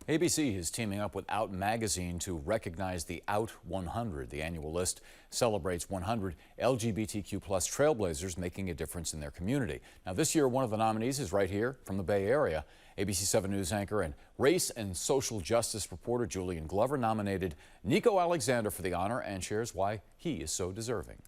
ABC is teaming up with Out magazine to recognize the Out100. The annual list celebrates 100 LGBTQ plus trailblazers making a difference in their community. Now this year, one of the nominees is right here from the Bay Area. ABC 7 News anchor and race and social justice reporter Julian Glover nominated Nico Alexander for the honor and shares why he is so deserving.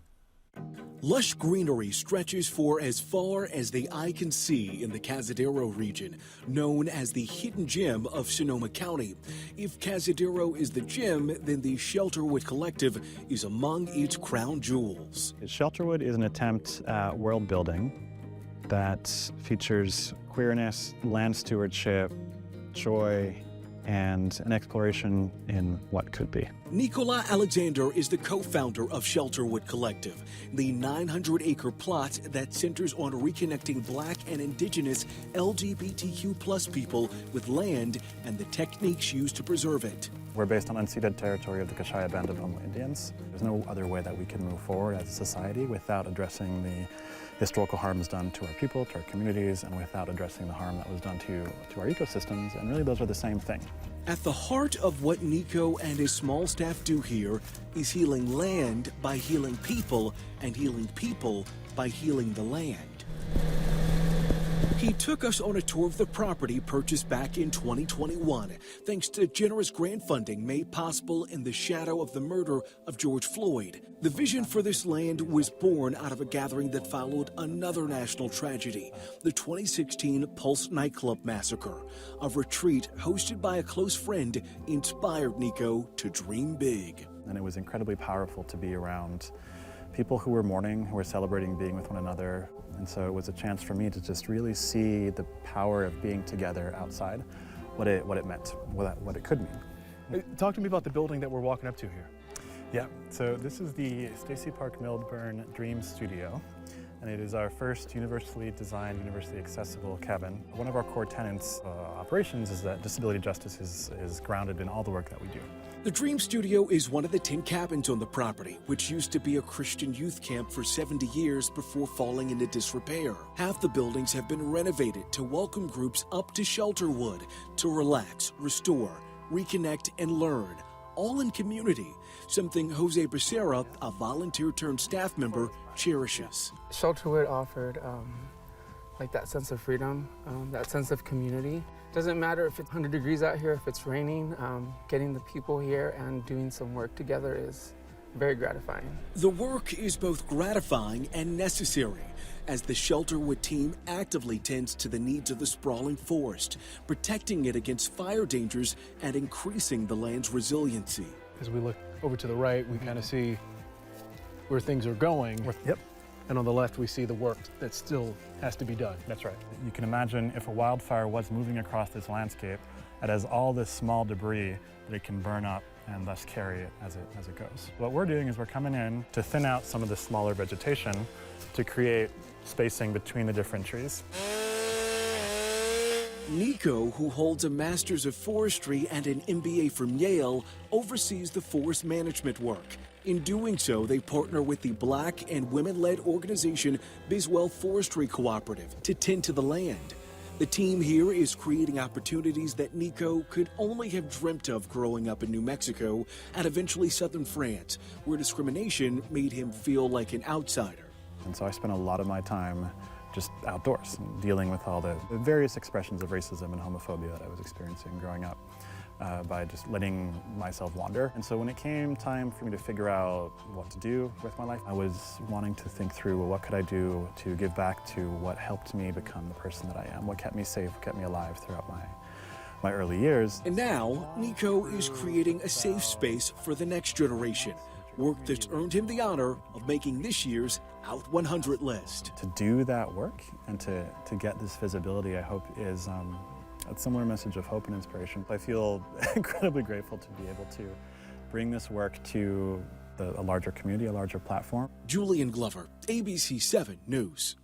Lush greenery stretches for as far as the eye can see in the Cazadero region, known as the hidden gem of Sonoma County. If Cazadero is the gem, then the Shelterwood Collective is among its crown jewels. Shelterwood is an attempt at world building that features queerness, land stewardship, joy, and an exploration in what could be. Nicola Alexander is the co-founder of Shelterwood Collective, the 900-acre plot that centers on reconnecting Black and Indigenous LGBTQ plus people with land and the techniques used to preserve it. We're based on unceded territory of the Kashaya Band of Homo Indians. There's no other way that we can move forward as a society without addressing the historical harms done to our people, to our communities, and without addressing the harm that was done to our ecosystems, and really those are the same thing. At the heart of what Nico and his small staff do here is healing land by healing people, and healing people by healing the land. He took us on a tour of the property purchased back in 2021, thanks to generous grant funding made possible in the shadow of the murder of George Floyd. The vision for this land was born out of a gathering that followed another national tragedy, the 2016 Pulse nightclub massacre. A retreat hosted by a close friend inspired Nico to dream big. And it was incredibly powerful to be around people who were mourning, who were celebrating being with one another. And so it was a chance for me to just really see the power of being together outside, what it meant, what it could mean. Talk to me about the building that we're walking up to here. Yeah, so this is the Stacey Park Milburn Dream Studio, and it is our first universally designed, universally accessible cabin. One of our core tenets operations is that disability justice is grounded in all the work that we do. The Dream Studio is one of the 10 cabins on the property, which used to be a Christian youth camp for 70 years before falling into disrepair. Half the buildings have been renovated to welcome groups up to Shelterwood to relax, restore, reconnect, and learn, all in community, something Jose Becerra, a volunteer-turned-staff member, cherishes. Shelterwood offered like that sense of freedom, that sense of community. Doesn't matter if it's 100 degrees out here, if it's raining, getting the people here and doing some work together is very gratifying. The work is both gratifying and necessary, as the Shelterwood team actively tends to the needs of the sprawling forest, protecting it against fire dangers and increasing the land's resiliency. As we look over to the right, we kind of see where things are going. Yep. And on the left, we see the work that still has to be done. That's right. You can imagine if a wildfire was moving across this landscape, it has all this small debris that it can burn up and thus carry it as it goes. What we're doing is we're coming in to thin out some of the smaller vegetation to create spacing between the different trees. Nico, who holds a Master's of Forestry and an MBA from Yale, oversees the forest management work. In doing so, they partner with the Black and women-led organization Biswell Forestry Cooperative to tend to the land. The team here is creating opportunities that Nico could only have dreamt of growing up in New Mexico and eventually southern France, where discrimination made him feel like an outsider. And so I spent a lot of my time just outdoors, dealing with all the various expressions of racism and homophobia that I was experiencing growing up. By just letting myself wander. And so when it came time for me to figure out what to do with my life, I was wanting to think through, well, what could I do to give back to what helped me become the person that I am, what kept me safe, what kept me alive throughout my early years. And now, Nico is creating a safe space for the next generation, work that's earned him the honor of making this year's Out 100 list. To do that work and to get this visibility, I hope is a similar message of hope and inspiration. I feel incredibly grateful to be able to bring this work to a larger community, a larger platform. Julian Glover, ABC 7 News.